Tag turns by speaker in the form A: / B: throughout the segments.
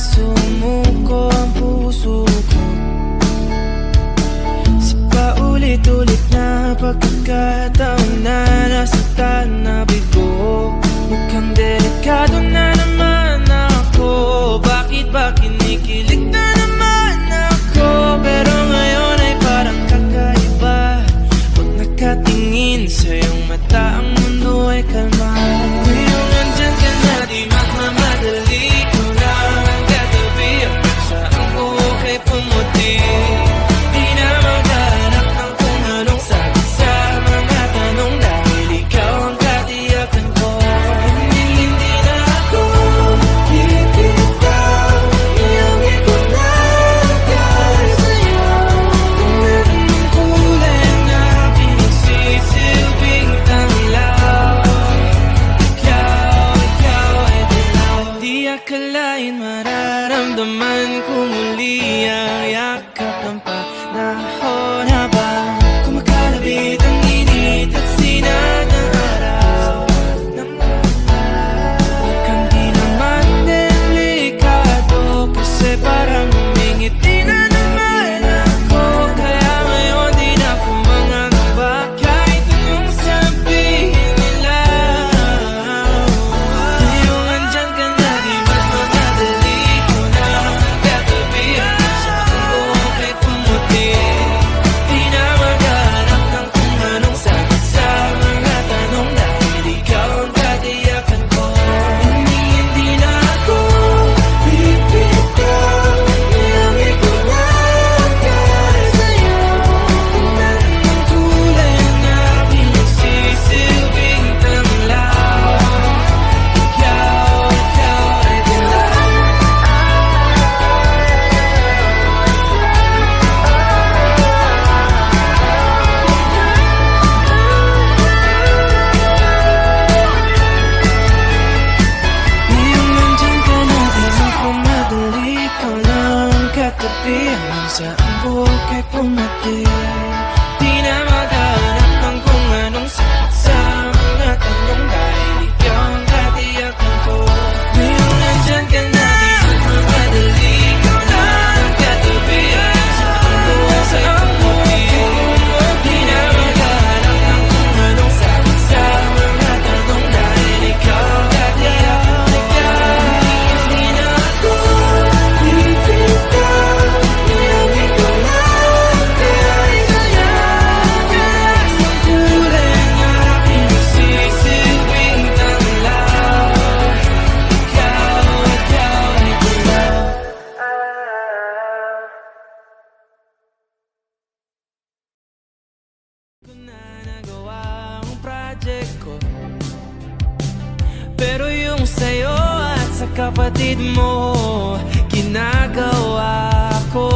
A: sumuko ang puso ko sa paulit-ulit na pagkakataon na nasaktan na bigo. Mukhang delikado na naman ako. Bakit ba kinikilig na naman ako? Pero ngayon ay parang kakaiba. Pag nakatingin sa iyong mata, ang mundo ay kalma. Ngayong nandyan ka na, di magmamadali. Ikaw lang ang katabi, ang saan ko kay pumuti. Di na maghanap ng kung anong sagot sa mga tanong, dahil ikaw ang katiyakan ko. Hindi na ako bibitaw, iyong ikunagay sa'yo. Kung anong kulay ang aking nagsisilbing tanglaw, ikaw ay dilaw. Di akalain mararamdaman ko muli ang yakap ng panahon habang kumakalabit ang init at sinag ng araw ng ulan. Mukhang di naman delikado kasi parang humingiti na naman ako. Kaya ngayon di na ako mangangamba kahit anong sabihin nila. Ngayong andyan ka na, di magmamadali. Ikaw na ang katabi, ang saan ko kay pumuti. Di na maghanap ng kung anong sagot sa mga tanong, dahil ikaw ang katiyakan ko. Hindi na ako bibitaw, iyong ikunagay sa'yo. Kung anong kulay ang aking nagsisilbing tanglaw, ikaw ay dilaw. Ngayong nandyan ka na, di magmamadali. Ikaw lang ang katabi, hanggang saan buhok ay pumati. Di na maghanap ng kung anong sagot sa mga tanong, dahil ikaw ang katiyakan ko. Ngayong nandyan ka na, di magmamadali. Ikaw lang ang katabi, hanggang saan buhok ay pumati. Di na maghanap ng kung anong sagot sa mga tanong, dahil ikaw ang katiyakan ko. Hindi na ako bibitaw, iyong ikunagay sa'yo. Kahit ang kulay ang aking nagsisilbing tanglaw, ikaw ay dilaw. Ko na nagawa ang project ko, pero yung sa'yo at sa kapatid mo ginagawa ko.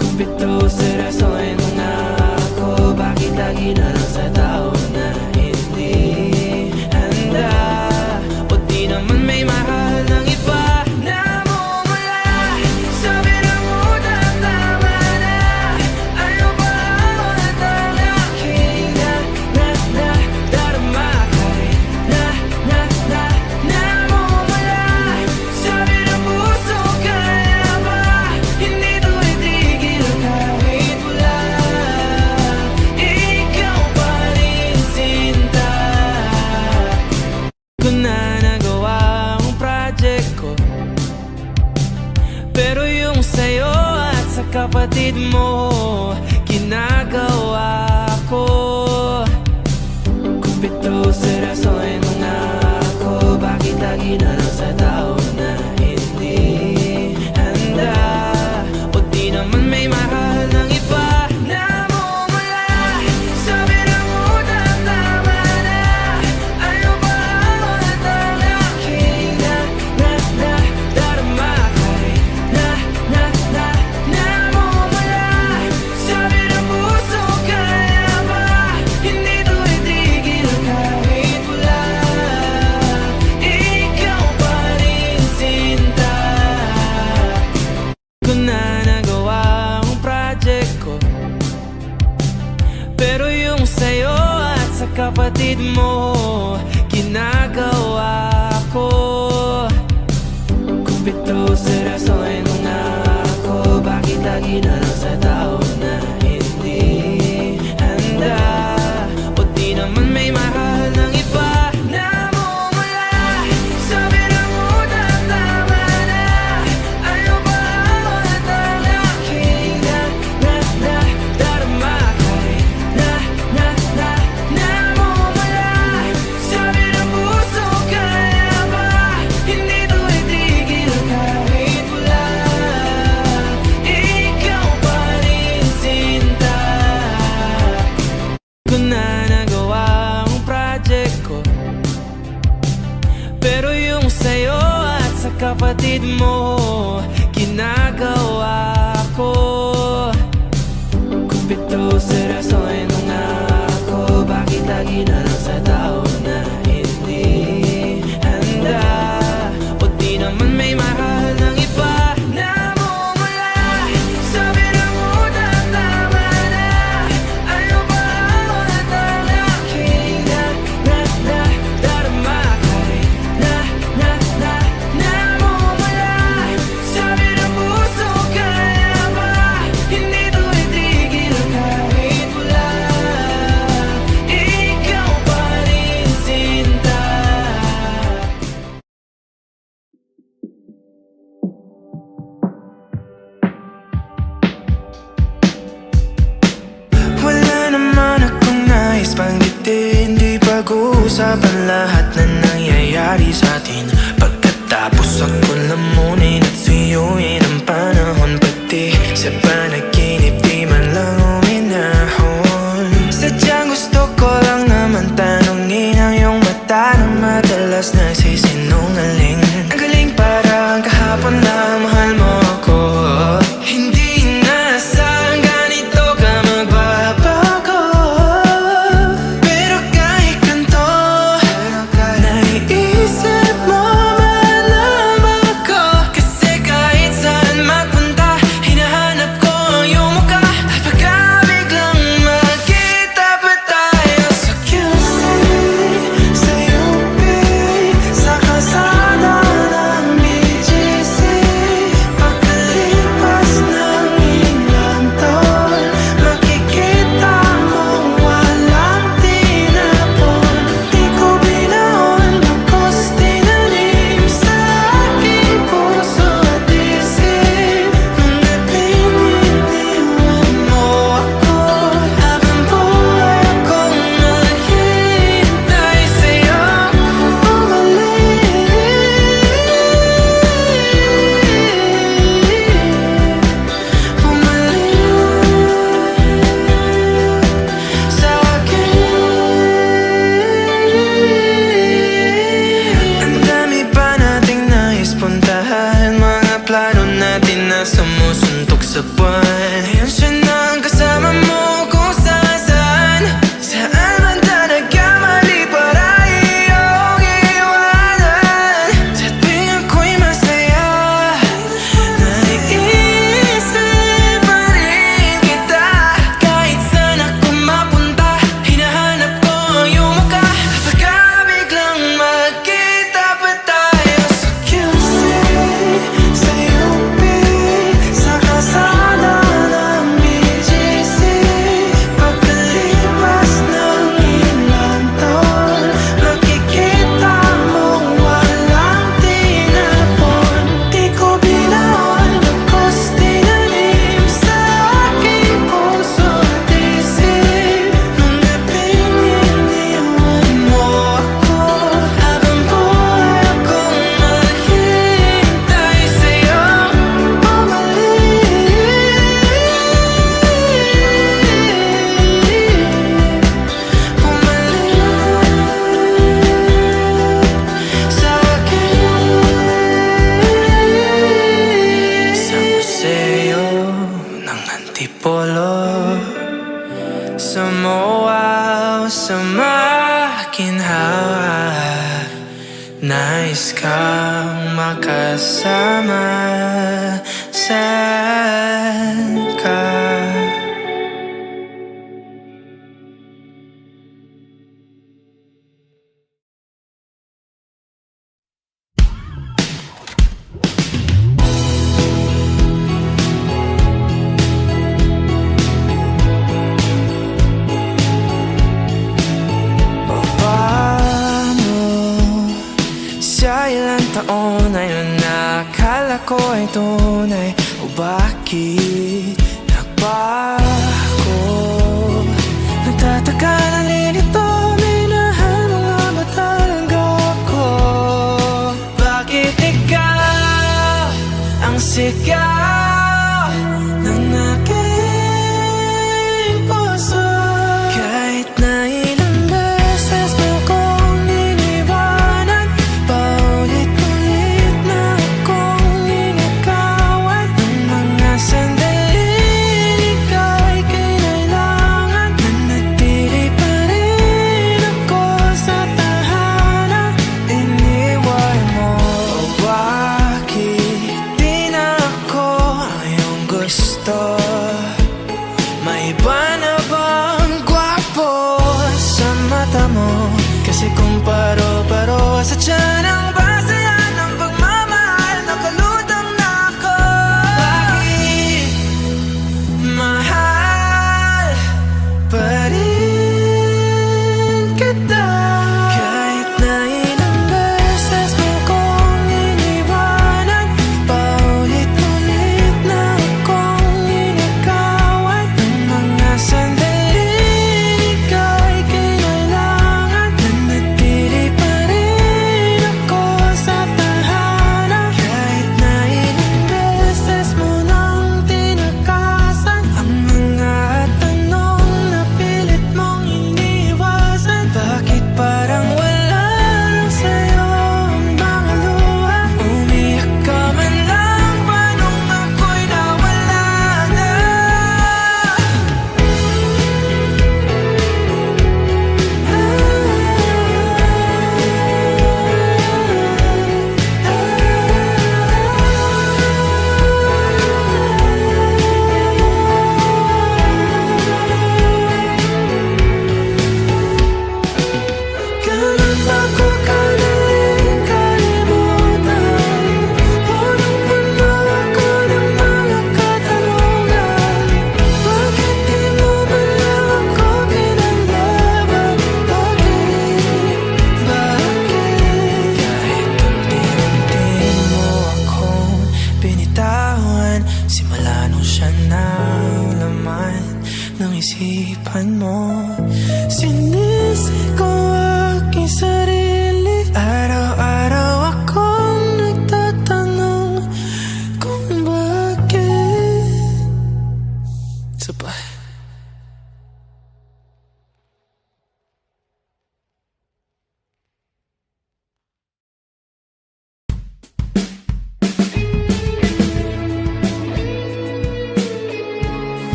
A: Kumpito seryosohin mo na ako. Bakit lagi na lang sa tao na hindi handa? O di naman may mahal ng iba na mumula sa birang utang, tama na. Ayaw ba ulit ang aking darama? Kahit namumula sa birang puso, kaya ba hindi ito itigil kahit wala? Ikaw pa rin sinta. Ko na nagawa ang project ko, pero yung sa'yo at sa kapatid mo ginagawa ko. Kumpito seryosohin mo na ako. Bakit lagi na lang sa tao na hindi handa? O di naman may mahal ng iba na mumula sa birang utang, tama na. Ayaw ba ulit ang aking darama? Kahit namumula sa birang puso, kaya ba hindi ito itigil kahit wala? Ikaw pa rin sinta. Ko na nagawa ang project ko, pero yung sa'yo at sa kapatid mo ginagawa ko. Kumpleto, seryoso ay nung nangako. Bakit lagi na lang sa tao na hindi handa? O di naman may mahal ng iba. Namumula sa birang utang, tama na. Ano ba ang utang aking darama? Namumula sa birang puso, kaya ba hindi to itigil kahit wala? Ikaw pa rin sinta. Ko na nagawa ang project ko, pero yung sa'yo at sa kapatid mo ginagawa ko. Kumpleto, seryoso ay nung nangako. Bakit lagi na lang sa tao na hindi handa? O di naman may mahal ng iba. Namumula sa birang utang, tama na. Ano ba ang utang aking darama? Namumula sa birang puso, kaya ba hindi to itigil kahit wala? Ikaw pa rin sinta. Wala naman akong nais banggitin, di pag-uusapan lahat na nangyayari sa atin. Pagkatapos ako lamunin at suyuin ang panahon, pati sa panaginip di man lang uminahon. Sadyang gusto ko lang naman tanungin ang iyong mata na madalas nagsisinungaling. Ang galing, parang kahapon lang mahal mo ako. Hindi nasaan ganito ka magbabago. Pero kahit ganito, naiisip mo man ako. Kasi kahit saan magpunta, hinahanap ko ang iyong mukha. At baka biglang magkita pa tayo sa QC, sa UP, sa kalsada ng BGC. Pagkalipas ng ilang taon, makikita mong walang tinapon. Di ko binaon, bagkus tinanim sa aking puso at isip. Nung ipininiwan mo ako, habang buhay akong naghihintay sa'yo bumalik. Sa akin. Ang dami pa nating nais puntahan, mga plano natin na sumusuntok sa buwan. Ngayon siya na ang kasama mo kung saan. Saan man nagkamali para iyong iwanan. Sa tuwing ako'y masaya, naiisip pa rin kita. Kahit saan ako mapunta, hinahanap ko ang iyong mukha. At baka biglang magkita pa tayo sa QC, sa UP, sa kalsada ng BGC. Pagkalipas ng ilang taon, makikita mong walang tinapon. Di ko binaon, bagkus tinanim sa aking puso at isip. Nung ipininiwan mo ako, habang buhay akong naghihintay sa'yo bumalik. Sa akin, sa museo ng Antipolo, sa MOA o sa makinhawa, nais kang makasama. Saan ka? ako ay tunay o bakit nagbago? Nagtataka na lilito, minahal mo nga ba talaga ako? Bakit ikaw ang sigaw ng aking puso? Kahit na ilang beses mo kong iniwanan, paulit-ulit na akong inagawan. Ng mga sandaling ikaw ay kinailangan, nanatili pa rin ako sa tahanan. Iniwan mo, o bakit di na ako ang iyong gusto? May iba na bang gwapo sa mata mo? Kasi kung paro-paro sa tiyan ang basayan ng pagmamahal, nakalutang na ako. Bakit mahal pa rin kita? Kahit na ilang beses mo kong iniwanan, paulit-ulit na akong inagawan. Ng mga sandaling ikaw ay kinailangan, nanatili pa rin ako sa tahanan. Kahit na ilang beses mo nang tinakasan ang mga tanong na pilit mong iniwasan. Bakit parang wala lang sa'yo ang mga luha? Umiyak ka man lang ba nung ako'y nawala na? Kailan ba ko kanaling kalimutan? Punong-puno ako ng mga katanungan. Bakit di mo man lang ako pinaglaban? Bakit? Kahit unti-unti mo akong binitawan, simula nung siya na ang laman ng isipan mo. Sinisi ko aking sarili, araw-araw akong nagtatanong kung bakit. Sabay.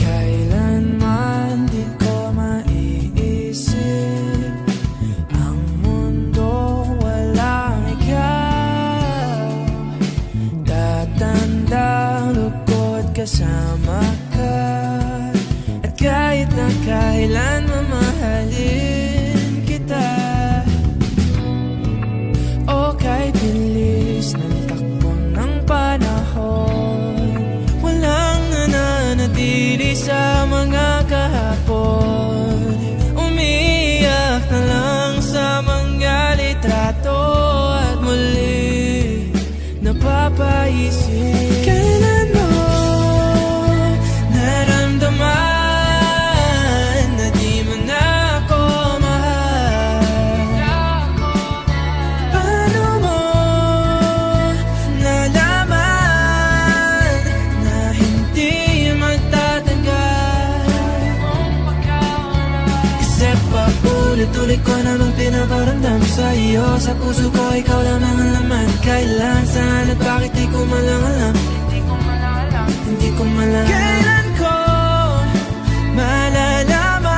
A: Kailanman di ko maiisip ang mundo walang ikaw. Tatandang lugod kasama ka, at kahit na kailan mamahalin kita. O kahit bilis ng takbo ng panahon, walang nananatili sa mga kahapon. Umiiyak na lang sa mga litrato, at muli napapaisip. Kailan mo naramdaman na di mo na ako mahal? Paano mo nalaman na hindi magtatagal? Kasi paulit-ulit ko namang pinaparamdam sa iyo. Sa puso ko ikaw lamang ang laman. Kailan, saan at bakit di ko malang alam. Hindi ko malang kailan ko malalaman?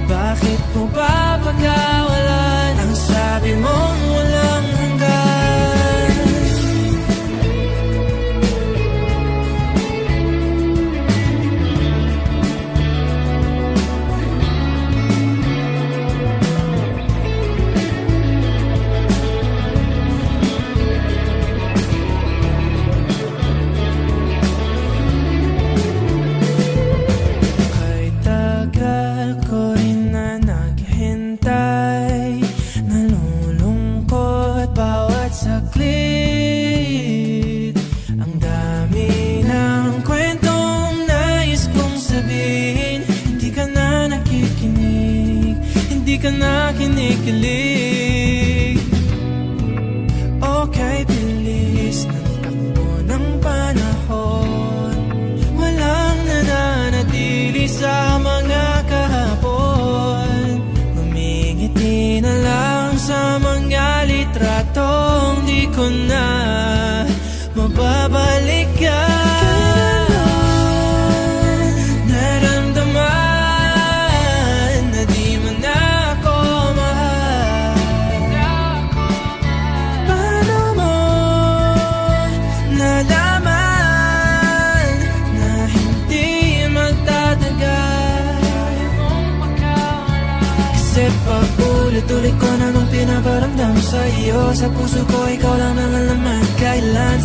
A: Bakit mo ba pagkawalan ang sabi mong walang hanggan? babalik ka? Naramdaman na di mo na ako mahal. Paano mo nalaman na hindi magtatagal? Kasi paulit-ulit ko namang pinaparamdam sa iyo. Sa puso ko ikaw lang ang alaman. Kailan